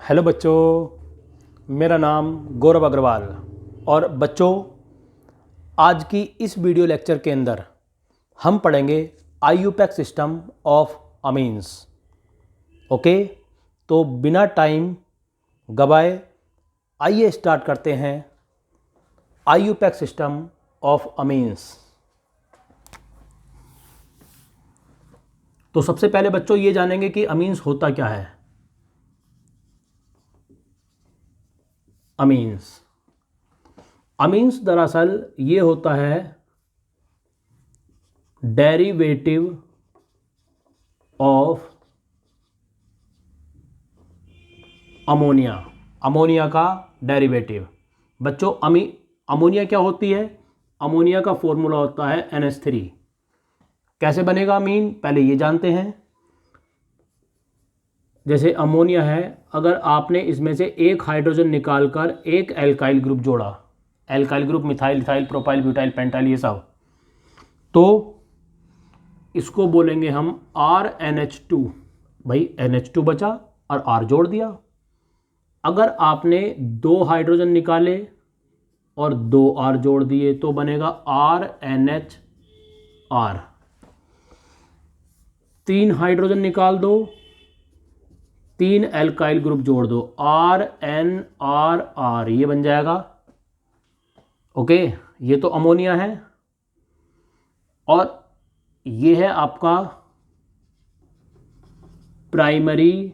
Hello बच्चों, मेरा नाम गौरव अग्रवाल। और बच्चों, आज की इस वीडियो लेक्चर के अंदर हम पढ़ेंगे IUPAC system of amines. Okay, तो बिना टाइम गवाए आइए स्टार्ट करते हैं IUPAC सिस्टम ऑफ अमीन्स। तो सबसे पहले बच्चों ये जानेंगे कि अमीन्स होता क्या है। अमीन्स दरअसल ये होता है डेरिवेटिव ऑफ अमोनिया का डेरिवेटिव। बच्चों, अमोनिया क्या होती है? अमोनिया का फॉर्मूला होता है NH3। कैसे बनेगा अमीन, पहले ये जानते हैं। जैसे अमोनिया है, अगर आपने इसमें से एक हाइड्रोजन निकालकर एक एल्काइल ग्रुप जोड़ा, alkyl group methyl, ethyl, propyl, butyl, pentyl, ये सब, तो इसको बोलेंगे हम RNH2। भाई NH2 बचा और R जोड़ दिया। अगर आपने दो हाइड्रोजन निकाले और दो R जोड़ दिए तो बनेगा RNHR। तीन हाइड्रोजन निकाल दो, तीन एल्काइल ग्रुप जोड़ दो, RNRR, ये बन जाएगा। ओके, ये तो अमोनिया है। और ये है आपका प्राइमरी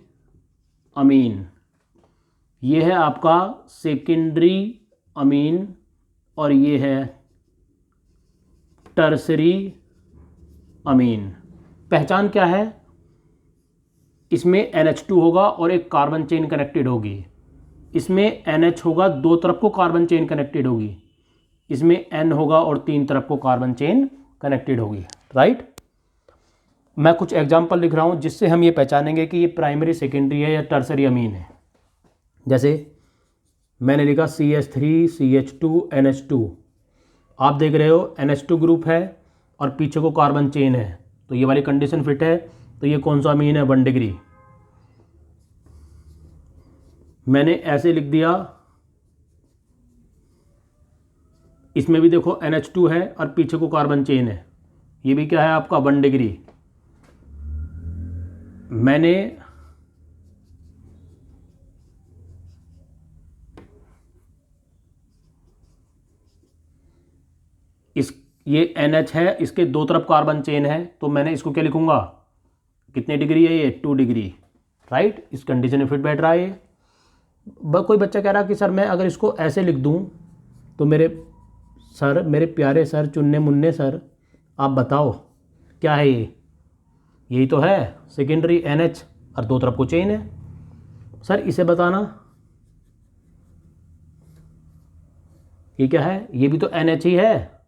अमीन, ये है आपका सेकेंडरी अमीन, और ये है टर्सरी अमीन। पहचान क्या है? इसमें NH2 होगा और एक कार्बन चेन कनेक्टेड होगी। इसमें NH होगा, दो तरफ को कार्बन चेन कनेक्टेड होगी। इसमें N होगा और तीन तरफ को कार्बन चेन कनेक्टेड होगी। राइट? मैं कुछ एग्जांपल लिख रहा हूं जिससे हम ये पहचानेंगे कि ये प्राइमरी, सेकेंडरी है या टर्सरी अमीन है। जैसे मैंने लिखा CH3 CH2 NH2। आप देख रहे हो NH2 ग्रुप है और पीछे को कार्बन चेन है, तो ये वाली कंडीशन फिट है। तो ये कौन सा अमीन है? 1 डिग्री। मैंने ऐसे लिख दिया, इसमें भी देखो NH2 है और पीछे को कार्बन चेन है, ये भी क्या है आपका? 1 डिग्री। मैंने ये NH है, इसके दो तरफ कार्बन चेन है, तो मैंने इसको क्या लिखूंगा? कितने डिग्री है ये? 2 डिग्री। राइट? इस कंडीशन में फिट बैठ रहा है ये। कोई बच्चा कह रहा कि सर मैं अगर इसको ऐसे लिख दूं तो मेरे प्यारे सर, चुन्ने मुन्ने सर, आप बताओ क्या है ये? यही तो है सेकेंडरी NH और दो तरफ को चेन है। सर इसे बताना, ये क्या है? ये भी तो NH ही है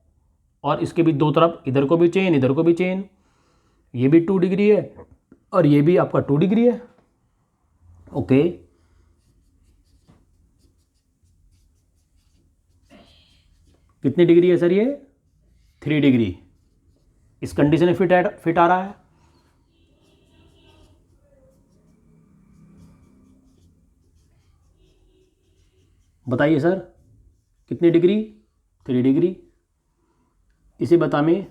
और इसके भी दो तरफ, इधर को भी चेन, इधर को भी चेन। ये भी 2 डिग्री है और ये भी आपका 2 डिग्री है। ओके, कितनी डिग्री है सर ये? 3 डिग्री। इस कंडीशन में फिट आ रहा है। बताइए सर कितनी डिग्री? 3 डिग्री। इसे बता में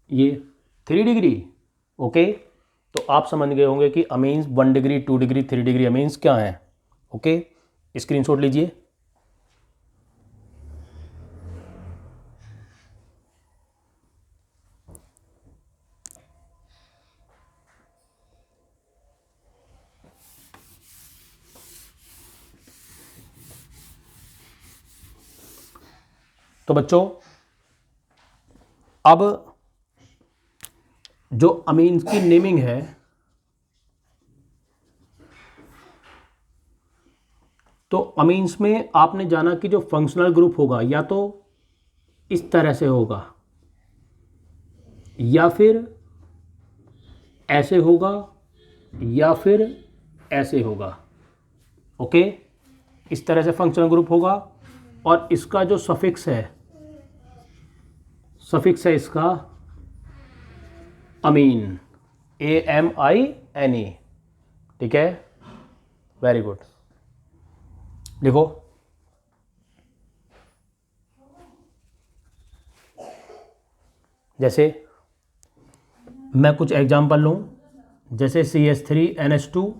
ये 3 डिग्री। ओके, तो आप समझ गए होंगे कि amines 1 degree, 2 degree, 3 degree amines क्या हैं। ओके, स्क्रीनशॉट लीजिए। तो बच्चों, अब जो अमीन्स की नेमिंग है, तो अमीन्स में आपने जाना कि जो फंक्शनल ग्रुप होगा या तो इस तरह से होगा या फिर ऐसे होगा या फिर ऐसे होगा। ओके, इस तरह से फंक्शनल ग्रुप होगा और इसका जो सफिक्स है इसका अमीन, AMINE, ठीक है, वेरी गुड। लिखो, जैसे मैं कुछ एग्जाम्पल लूँ, जैसे CH3NH2,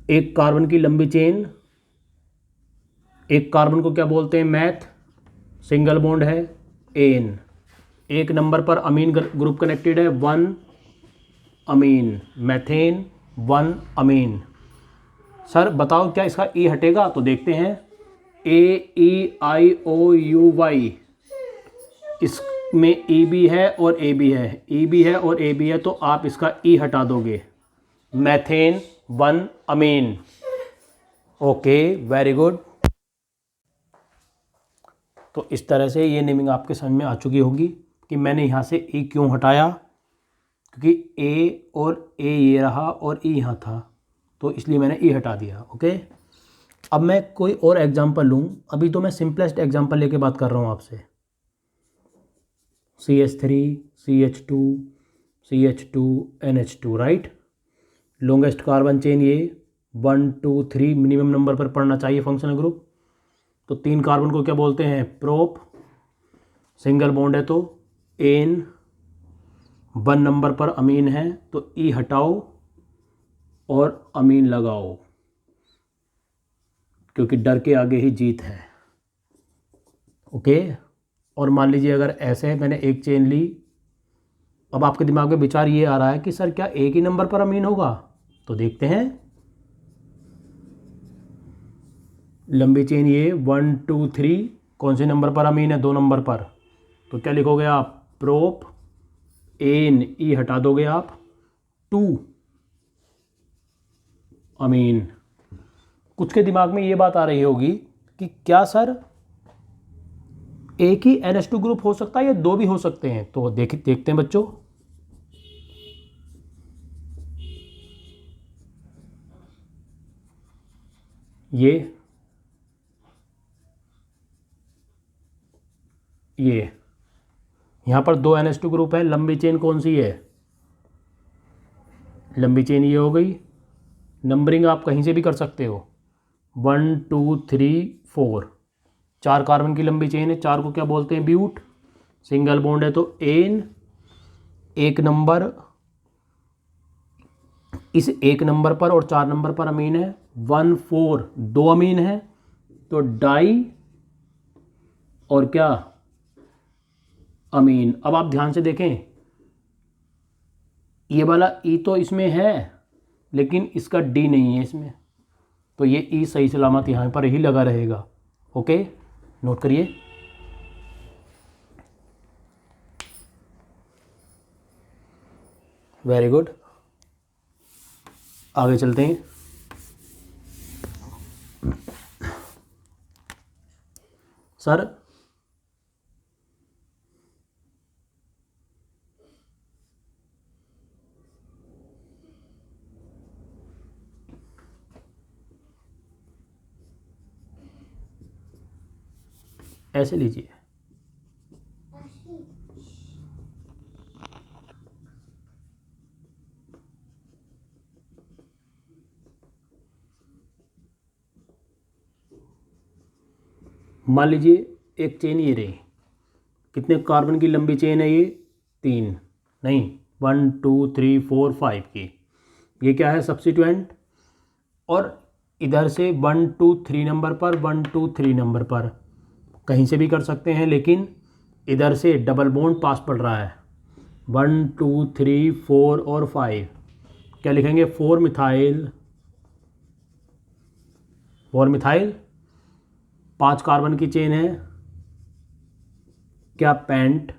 एक कार्बन की लंबी चेन, एक कार्बन को क्या बोलते हैं, मैथ, सिंगल बॉन्ड है एन, एक नंबर पर अमीन ग्रुप कनेक्टेड है, 1 अमीन, मैथेन 1 अमीन। सर बताओ क्या इसका ई हटेगा, तो देखते हैं, AEIOUY, इसमें ई भी है और ए भी है, ई भी है और ए भी है, तो आप इसका ई हटा दोगे, methane 1 amine. Okay, very good. तो इस तरह से ये नेमिंग आपके समझ में आ चुकी होगी कि मैंने यहाँ से ई क्यों हटाया, क्योंकि ए और ए ये रहा और ई यहाँ था, तो इसलिए मैंने ई हटा दिया। ओके, अब मैं कोई और एग्जांपल लूँ, अभी तो मैं सिंपलेस्ट एग्जांपल लेके बात कर रहा हूँ आपसे। CH3 CH2 CH2 NH2, right, longest carbon chain ये 1 2 3 मिनिमम नंबर पर पढ़ना चाहिए फंक्शनल ग्रुप। तो 3 कार्बन को क्या बोलते हैं, प्रोप, सिंगल बॉन्ड है तो एन, 1 नंबर पर अमीन है तो ई हटाओ और अमीन लगाओ, क्योंकि डर के आगे ही जीत है। ओके, और मान लीजिए अगर ऐसे मैंने एक चेन ली, अब आपके दिमाग में विचार ये आ रहा है कि सर क्या एक ही नंबर पर अमीन होगा, तो देखते हैं। लंबी चेन ये 1 2 3, कौन से नंबर पर अमीन है, 2 नंबर पर, तो क्या लिखोगे आप, प्रोप, एन, ई हटा दोगे आप, 2 अमीन। कुछ के दिमाग में ये बात आ रही होगी कि क्या सर एक ही NH2 ग्रुप हो सकता है या 2 भी हो सकते हैं, तो देखते हैं बच्चों। ये यहाँ पर 2 NH2 ग्रुप है, लंबी चेन कौन सी है, लंबी चेन ये हो गई, नंबरिंग आप कहीं से भी कर सकते हो, 1 2 3 4, 4 कार्बन की लंबी चेन है, 4 को क्या बोलते हैं, ब्यूट, सिंगल बॉन्ड है तो एन, एक नंबर, इस एक नंबर पर और 4 नंबर पर अमीन है, 1 4 2 अमीन है तो डाई और क्या, अमीन। अब आप ध्यान से देखें, ये वाला ई तो इसमें है लेकिन इसका डी नहीं है इसमें, तो ये ई सही सलामत यहाँ पर ही लगा रहेगा। ओके, नोट करिए। वेरी गुड, आगे चलते हैं। सर ऐसे लीजिए, मान लीजिए एक चेन ये रही, कितने कार्बन की लंबी चेन है ये, 3 नहीं, 1 2 3 4 5 की, ये क्या है, सब्स्टिट्यूएंट, और इधर से 1 2 3 नंबर पर, 1 2 3 नंबर पर कहीं से भी कर सकते हैं, लेकिन इधर से डबल बॉन्ड पास पड़ रहा है, 1 2 3 4 और 5, क्या लिखेंगे, 4 मिथाइल, 5 कार्बन की चेन है, क्या पेंट,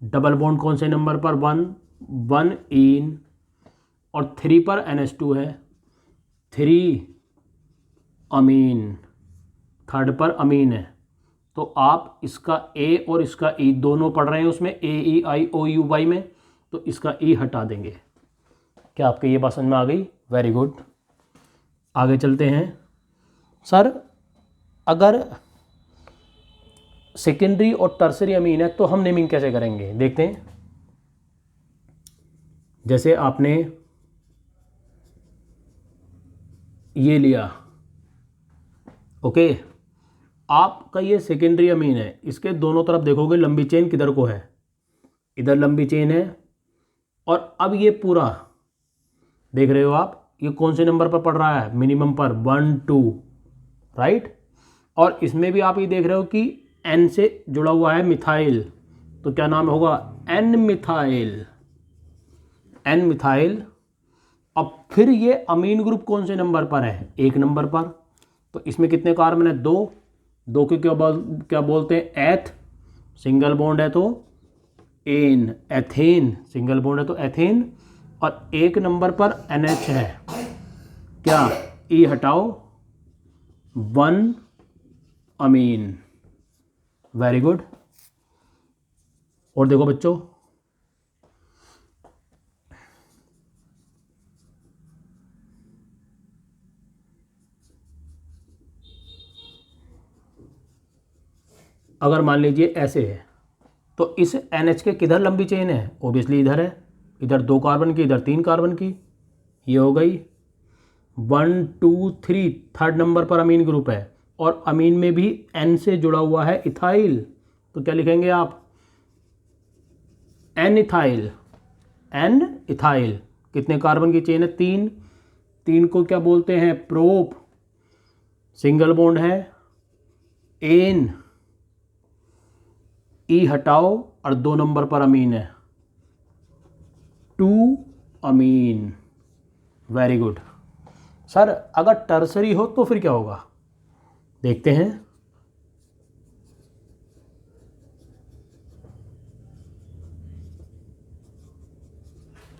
डबल बॉन्ड कौन से नंबर पर, 1 इन, और 3 पर NH2 है, 3 अमीन, थर्ड पर अमीन है, तो आप इसका ए और इसका ई दोनों पढ़ रहे हैं उसमें, AEIOUY में, तो इसका ई हटा देंगे। क्या आपके ये बात समझ में आ गई, वेरी गुड। आगे चलते हैं। सर अगर सेकेंडरी और टर्सरी अमीन है तो हम नेमिंग कैसे करेंगे, देखते हैं। जैसे आपने ये लिया, ओके, आपका ये सेकेंडरी अमीन है, इसके दोनों तरफ देखोगे लंबी चेन किधर को है, इधर लंबी चेन है। और अब ये पूरा देख रहे हो आप, ये कौन से नंबर पर पड़ रहा है, मिनिमम पर 1 2, राइट। और इसमें भी आप ये देख रहे हो कि एन से जुड़ा हुआ है मिथाइल, तो क्या नाम होगा, एन मिथाइल, एन मिथाइल। अब फिर ये अमीन ग्रुप कौन से नंबर पर है, 1 नंबर पर, तो इसमें कितने कार्बन है, 2, 2 के क्या बोलते हैं, एथ, सिंगल बॉन्ड है तो एन, एथेन, सिंगल बॉन्ड है तो एथेन। और 1 नंबर पर NH है, क्या, ई हटाओ, 1 अमीन, वेरी गुड। और देखो बच्चों, अगर मान लीजिए ऐसे है, तो इस NH के किधर लंबी चेन है, ओबियसली इधर है, इधर 2 कार्बन की, इधर 3 कार्बन की, ये हो गई 1 2 3, 3rd नंबर पर अमीन ग्रुप है। और अमीन में भी N से जुड़ा हुआ है इथाइल, तो क्या लिखेंगे आप, एन इथाइल, एन इथाइल। कितने कार्बन की चेन है, 3, 3 को क्या बोलते हैं, प्रोप, सिंगल बॉन्ड है, एन, ई हटाओ, और 2 नंबर पर अमीन है, 2 अमीन, वेरी गुड। सर अगर टर्सरी हो तो फिर क्या होगा, देखते हैं।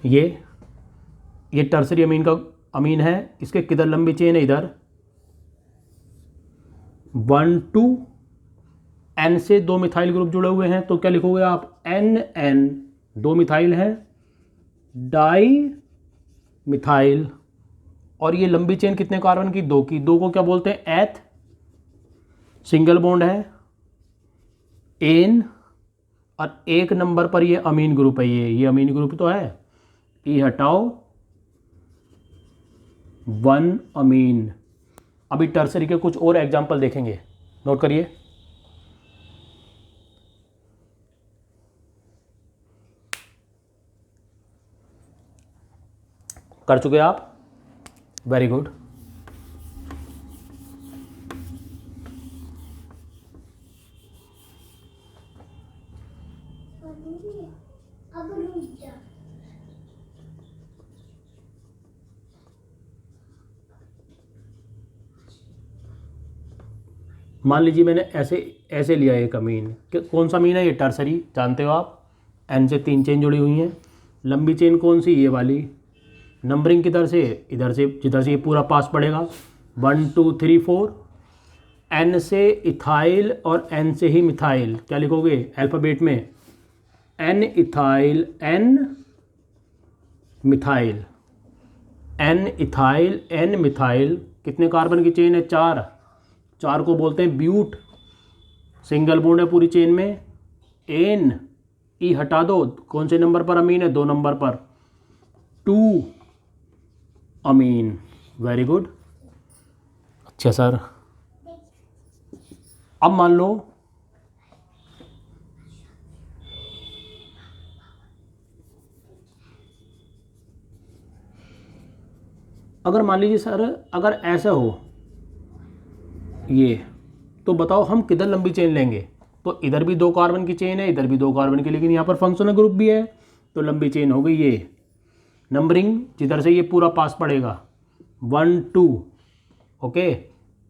ये टर्सरी अमीन का अमीन है, इसके किधर लंबी चेन है, इधर 1 2, एन से 2 मिथाइल ग्रुप जुड़े हुए हैं, तो क्या लिखोगे आप, एन एन, 2 मिथाइल है, डाई मिथाइल। और ये लंबी चेन कितने कार्बन की, 2 की, 2 को क्या बोलते हैं, एथ, सिंगल बॉन्ड है, एन। और 1 नंबर पर ये अमीन ग्रुप है, ये अमीन ग्रुप तो है, ई हटाओ, 1 अमीन। अभी टर्सरी के कुछ और एग्जाम्पल देखेंगे, नोट करिए। कर चुके आप, वेरी गुड। मान लीजिए मैंने ऐसे ऐसे लिया एक अमीन, कौन सा अमीन है, ये टर्सरी, जानते हो आप, एन से 3 चेन जुड़ी हुई हैं, लंबी चेन कौन सी, ये वाली, नंबरिंग किधर से, इधर से, जिधर से ये पूरा पास पड़ेगा, 1 2 3 4, एन से इथाइल और एन से ही मिथाइल, क्या लिखोगे अल्फ़ाबेट में, N ethyl, N methyl, N ethyl, N methyl. कितने कार्बन की चेन है, 4, 4 को बोलते हैं ब्यूट, सिंगल बॉन्ड है पूरी चेन में, एन, ई हटा दो, कौन से नंबर पर अमीन है, 2 नंबर पर, 2 अमीन, वेरी गुड। अच्छा सर, अब मान लो अगर मान लीजिए सर, अगर ऐसा हो ये, तो बताओ हम किधर लंबी चेन लेंगे, तो इधर भी 2 कार्बन की चेन है, इधर भी 2 कार्बन की, लेकिन यहाँ पर फंक्शनल ग्रुप भी है, तो लंबी चेन हो गई ये, नंबरिंग जिधर से ये पूरा पास पड़ेगा, 1 2, ओके।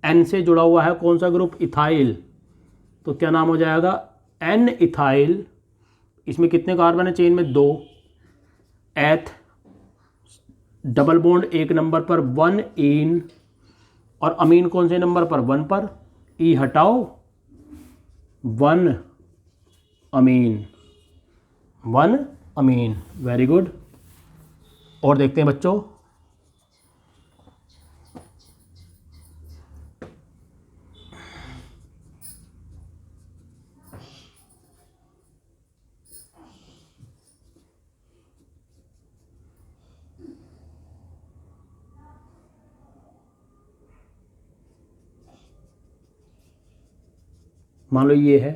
एन से जुड़ा हुआ है कौन सा ग्रुप, इथाइल, तो क्या नाम हो जाएगा, एन इथाइल। इसमें कितने कार्बन है चेन में, 2, एथ, डबल बॉन्ड 1 नंबर पर, 1 इन। और अमीन कौन से नंबर पर, 1 पर, ई हटाओ, 1 अमीन, 1 अमीन, वेरी गुड। और देखते हैं बच्चों, मान लो ये है।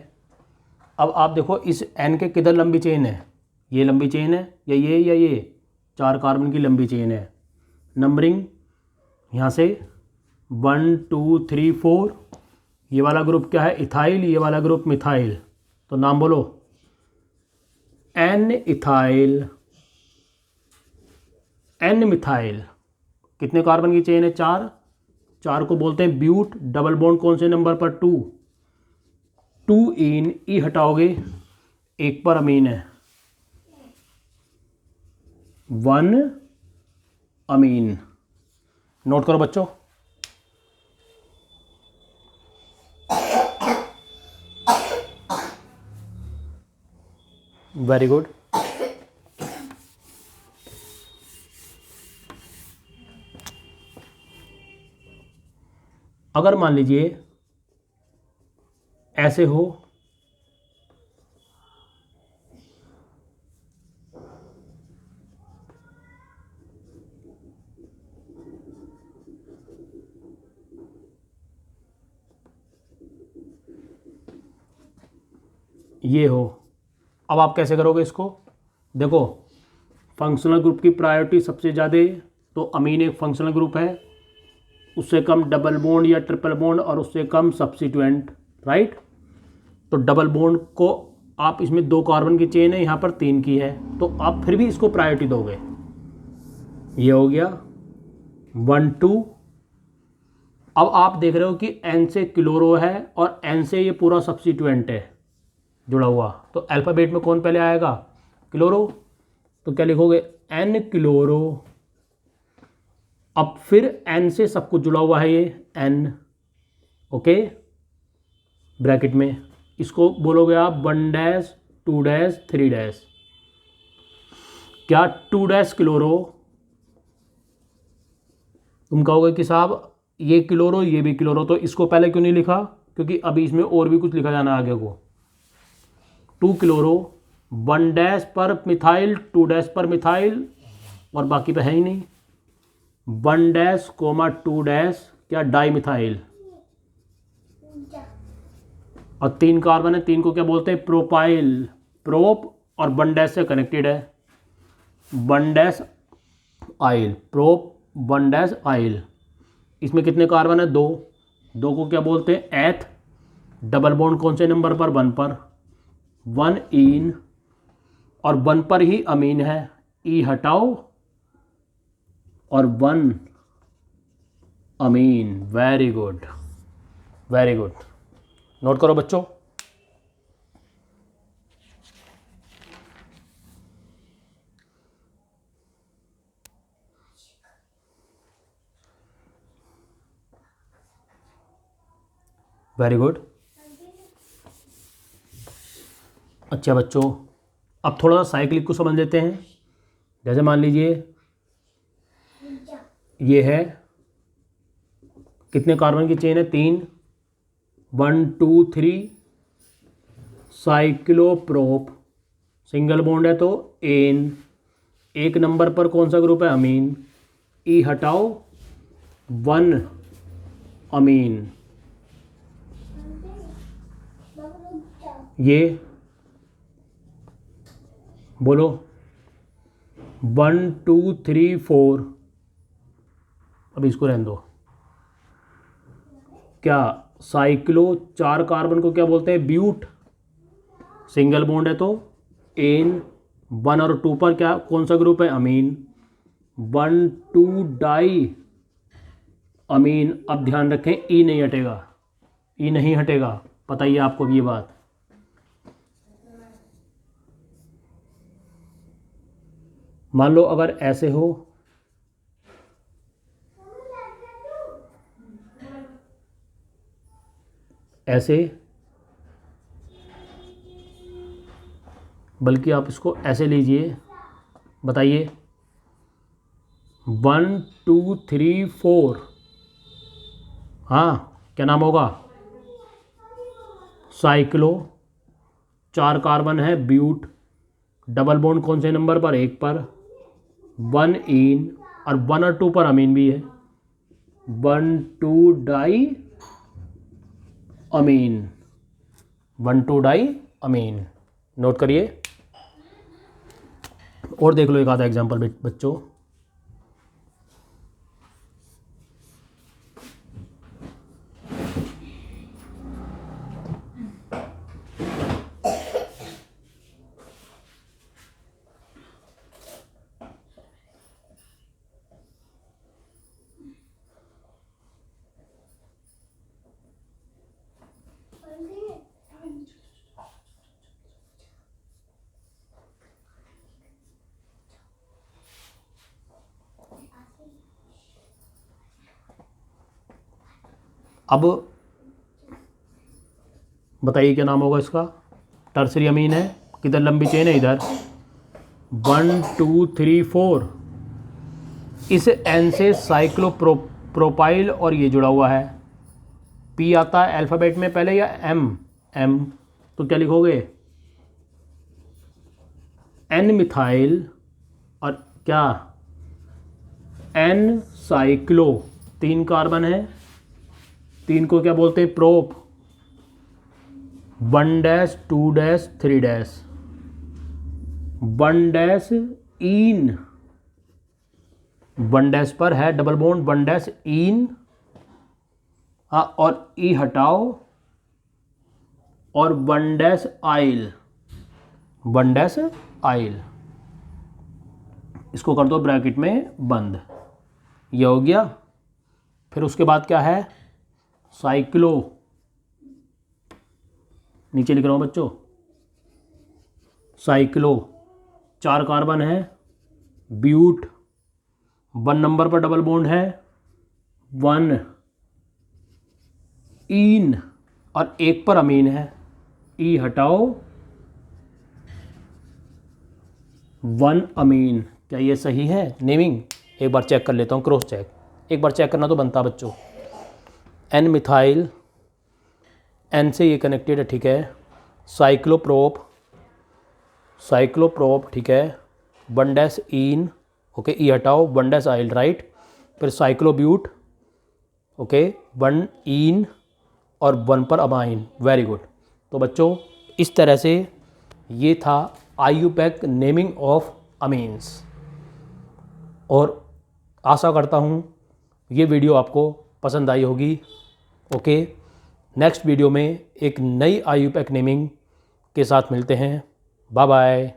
अब आप देखो इस एन के किधर लंबी चेन है, ये लंबी चेन है या ये 4 कार्बन की लंबी चेन है। नंबरिंग यहाँ से 1 2 3 4। ये वाला ग्रुप क्या है, इथाइल, ये वाला ग्रुप मिथाइल। तो नाम बोलो, एन इथाइल, एन मिथाइल। कितने कार्बन की चेन है, 4। 4 को बोलते हैं ब्यूट। डबल बॉन्ड कौन से नंबर पर, 2। 2 इन, ई हटाओगे, 1 पर अमीन है, 1 अमीन। नोट करो बच्चों। Very good. अगर मान लीजिए ऐसे हो, ये हो, अब आप कैसे करोगे इसको। देखो फंक्शनल ग्रुप की प्रायोरिटी सबसे ज़्यादा, तो अमीन एक फंक्शनल ग्रुप है, उससे कम डबल बॉन्ड या ट्रिपल बॉन्ड, और उससे कम सब्स्टिट्यूएंट, राइट। तो डबल बॉन्ड को आप, इसमें 2 कार्बन की चेन है, यहाँ पर 3 की है, तो आप फिर भी इसको प्रायोरिटी दोगे। ये हो गया 1 2। अब आप देख रहे हो कि एन से क्लोरो है और एन से ये पूरा सब्स्टिट्यूएंट है जुड़ा हुआ, तो अल्फ़ाबेट में कौन पहले आएगा, क्लोरो। तो क्या लिखोगे, एन क्लोरो। अब फिर एन से सब कुछ जुड़ा हुआ है, ये एन, ओके, ब्रैकेट में। इसको बोलोगे आप 1 डैश 2 डैश 3 डैश। क्या 2 डैश क्लोरो, तुम कहोगे कि साहब ये क्लोरो ये भी क्लोरो, तो इसको पहले क्यों नहीं लिखा, क्योंकि अभी इसमें और भी कुछ लिखा जाना आगे को। 2 क्लोरो, 1 डैश पर मिथाइल, 2 डैश पर मिथाइल, और बाकी पे है ही नहीं। 1 डैश 2 डैश क्या, डाई मिथाइल। और 3 कार्बन है, 3 को क्या बोलते हैं, प्रोपाइल, प्रोप, और 1 डैश से कनेक्टेड है, 1 डैश आइल, प्रोप 1 डैश आइल। इसमें कितने कार्बन है, 2। 2 को क्या बोलते हैं, एथ। डबल बॉन्ड कौन से नंबर पर, 1 पर, 1 इन, और 1 पर ही अमीन है, ई हटाओ, और 1 amine. Very good, very good. Note करो बच्चों। Very good. अच्छा बच्चों, अब थोड़ा सा साइक्लिक को समझ लेते हैं। जैसे मान लीजिए ये है, कितने कार्बन की चेन है, 3, 1 2 3, साइक्लोप्रोप, सिंगल बॉन्ड है तो एन, 1 नंबर पर कौन सा ग्रुप है, अमीन, ई हटाओ, 1 अमीन। ये बोलो 1 2 3 4। अब इसको रहने दो। क्या साइक्लो, 4 कार्बन को क्या बोलते हैं, ब्यूट, सिंगल बॉन्ड है तो एन, 1 और 2 पर क्या कौन सा ग्रुप है, अमीन, 1 2 डाई अमीन। अब ध्यान रखें, ई नहीं हटेगा, ई नहीं हटेगा, पता ही है आपको भी ये बात। मान लो अगर ऐसे हो, ऐसे, बल्कि आप इसको ऐसे लीजिए, बताइए 1 2 3 4, हाँ क्या नाम होगा, साइक्लो, 4 कार्बन है, ब्यूट, डबल बॉन्ड कौन से नंबर पर, 1 पर, 1 इन, और 1 और 2 पर अमीन भी है, 1 2 डाई अमीन। 1,2 डाई अमीन। नोट करिए और देख लो एक आधा एग्जाम्पल बच्चों। अब बताइए क्या नाम होगा इसका। टर्सरी अमीन है, किधर लंबी चेन है, इधर 1 2 3 4। इस एन से साइक्लोप्रोपाइल और ये जुड़ा हुआ है। पी आता है अल्फ़ाबेट में पहले या एम, तो क्या लिखोगे, एन मिथाइल और क्या एन साइक्लो, 3 कार्बन है, 3 को क्या बोलते हैं, prop. 1 dash 2 dash 3 dash, 1 dash in, 1 dash पर है डबल बॉन्ड, 1 डैश इन, और ई हटाओ, और 1 डैश आइल, 1 डैश आइल, इसको कर दो ब्रैकेट में बंद। ये हो गया। फिर उसके बाद क्या है, साइक्लो, नीचे लिख रहा हूं बच्चों, साइक्लो 4 कार्बन है, ब्यूट 1 नंबर पर डबल बॉन्ड है, 1 इन और 1 पर अमीन है, ई हटाओ, 1 अमीन। क्या ये सही है नेमिंग? एक बार चेक कर लेता हूँ, क्रॉस चेक, एक बार चेक करना तो बनता बच्चों। एन मिथाइल, एन से ये कनेक्टेड है, ठीक है। साइक्लोप्रोप, ठीक है। 1 डैश इन, ओके, ई हटाओ, 1 डैश आइल, राइट। फिर साइक्लोब्यूट, ओके, 1 इन और 1 पर अमाइन, वेरी गुड। तो बच्चों इस तरह से ये था IUPAC नेमिंग ऑफ अमीन्स, और आशा करता हूँ ये वीडियो आपको पसंद आई होगी। ओके, नेक्स्ट वीडियो में एक नई IUPAC नेमिंग के साथ मिलते हैं। Bye bye.